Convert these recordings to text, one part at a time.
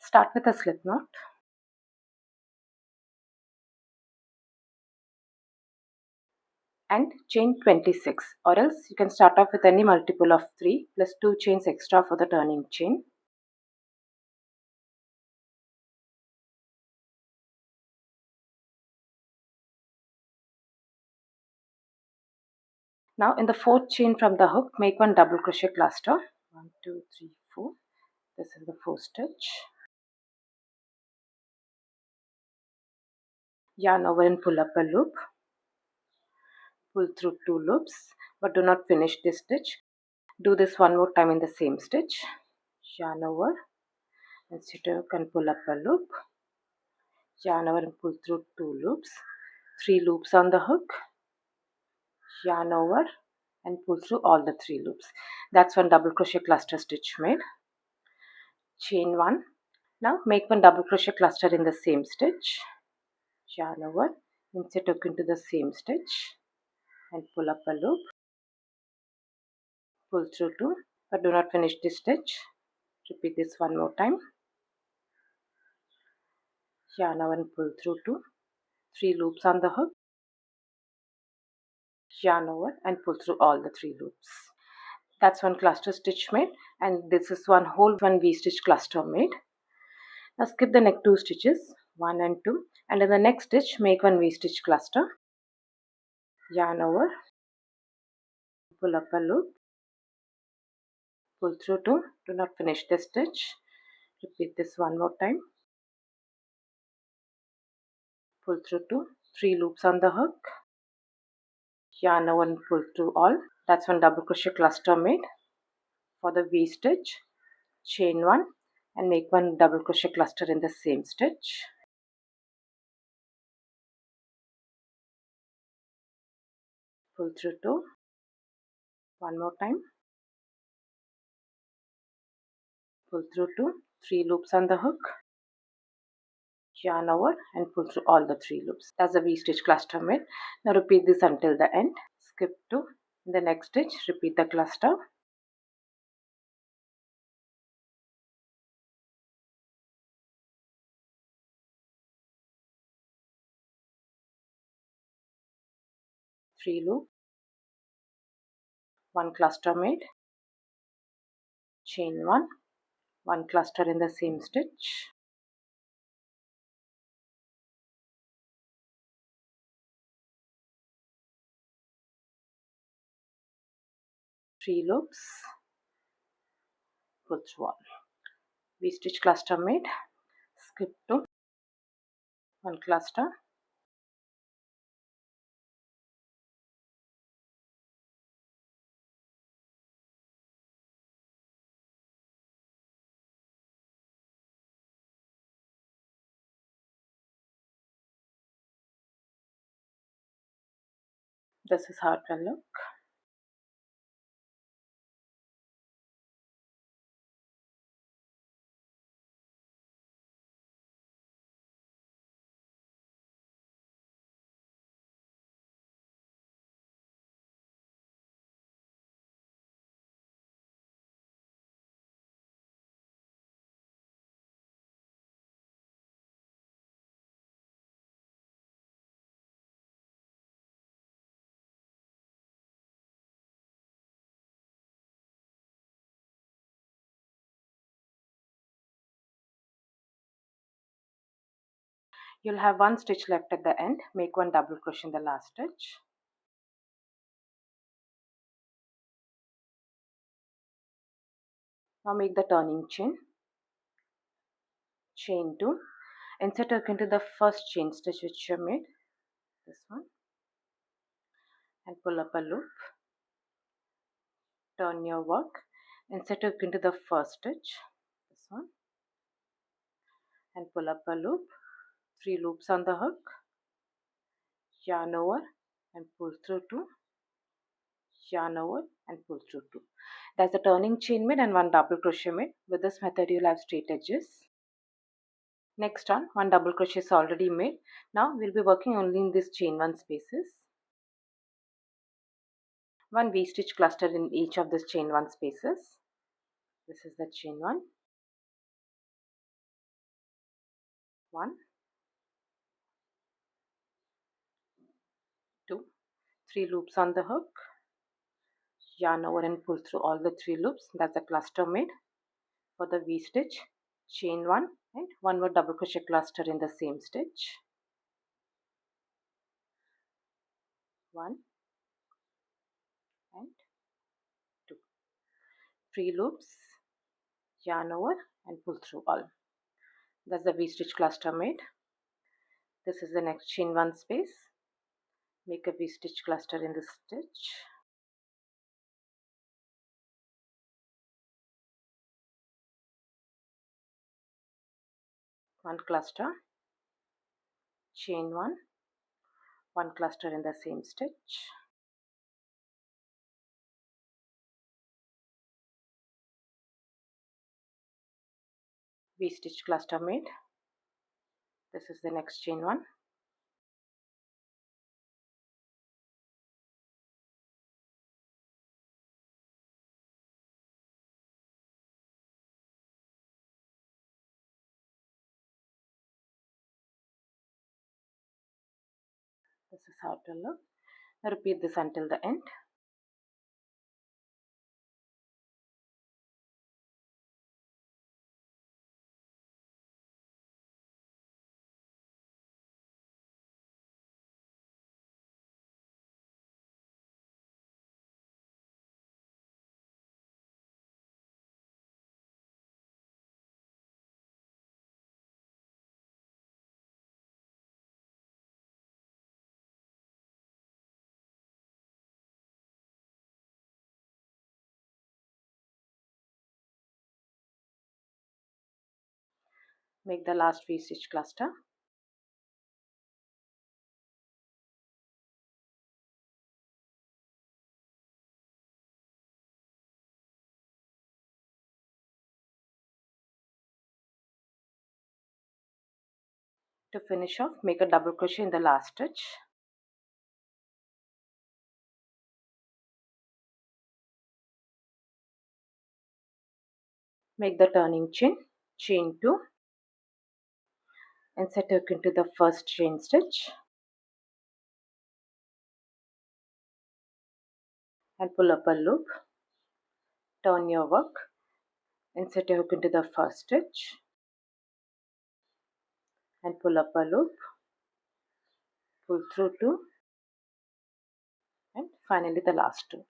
Start with a slip knot. And chain 26, or else you can start off with any multiple of 3 plus 2 chains extra for the turning chain. Now in the 4th chain from the hook, make one double crochet cluster. 1, 2, 3, 4. This is the 4th stitch. Yarn over and pull up a loop. Pull through 2 loops, but do not finish this stitch. Do this one more time in the same stitch. Yarn over and sit hook and pull up a loop. Yarn over and pull through 2 loops. 3 loops on the hook. Yarn over and pull through all the 3 loops. That's one double crochet cluster stitch made. Chain 1. Now make one double crochet cluster in the same stitch. Yarn over, insert hook into the same stitch and pull up a loop. Pull through 2, but do not finish this stitch. Repeat this one more time. Yarn over and pull through 2. 3 loops on the hook. Yarn over and pull through all the 3 loops. That's one cluster stitch made, and this is one whole one V-stitch cluster made. Now skip the next 2 stitches, 1 and 2, and in the next stitch make one V-stitch cluster. Yarn over, pull up a loop, pull through 2, do not finish this stitch. Repeat this one more time. Pull through 2, 3 loops on the hook. Yarn over and pull through all. That's one double crochet cluster made. For the V-stitch, chain 1 and make one double crochet cluster in the same stitch. Pull through 2, one more time. Pull through 2, 3 loops on the hook. Yarn over and pull through all the 3 loops. That's a V-stitch cluster made. Now repeat this until the end. Skip 2. In the next stitch, repeat the cluster. Three loop, one cluster made, chain 1, one cluster in the same stitch, three loops, pull through all. V-stitch cluster made, skip 2, one cluster, this is how it will look. You'll have one stitch left at the end. Make one double crochet in the last stitch. Now make the turning chain. Chain 2. Insert hook into the first chain stitch which you made. This one. And pull up a loop. Turn your work. Insert hook into the first stitch. This one. And pull up a loop. 3 loops on the hook. Yarn over and pull through 2. Yarn over and pull through 2. That's the turning chain made and one double crochet made. With this method you'll have straight edges. Next one double crochet is already made. Now we'll be working only in this chain 1 spaces. One V-stitch cluster in each of this chain 1 spaces. This is the chain 1. 1, 2, 3 loops on the hook, yarn over and pull through all the 3 loops. That's a cluster made. For the V stitch, chain 1 and 1 more double crochet cluster in the same stitch. 1 and 2. 3 loops, yarn over and pull through all. That's the V stitch cluster made. This is the next chain 1 space. Make a V stitch cluster in this stitch. One cluster, chain 1, 1 cluster in the same stitch. V stitch cluster made. This is the next chain 1. This is how it will look. Now repeat this until the end. Make the last V stitch cluster. To finish off, make a double crochet in the last stitch. Make the turning chain, chain 2, and set hook into the first chain stitch and pull up a loop. Turn your work and set a hook into the first stitch and pull up a loop, pull through 2, and finally the last 2.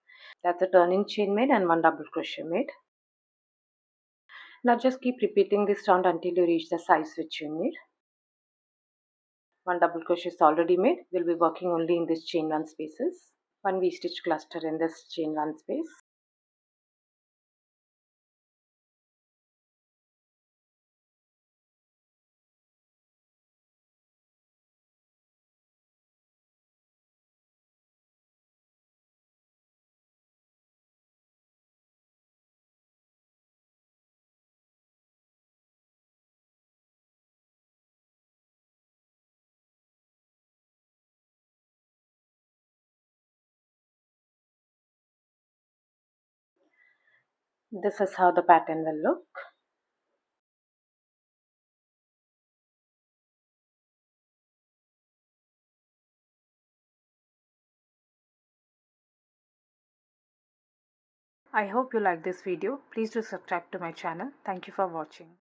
That's a turning chain made and 1 double crochet made. Now just keep repeating this round until you reach the size which you need. 1 double crochet is already made. We'll be working only in this chain 1 spaces. 1 V stitch cluster in this chain 1 space. This is how the pattern will look. I hope you like this video. Please do subscribe to my channel. Thank you for watching.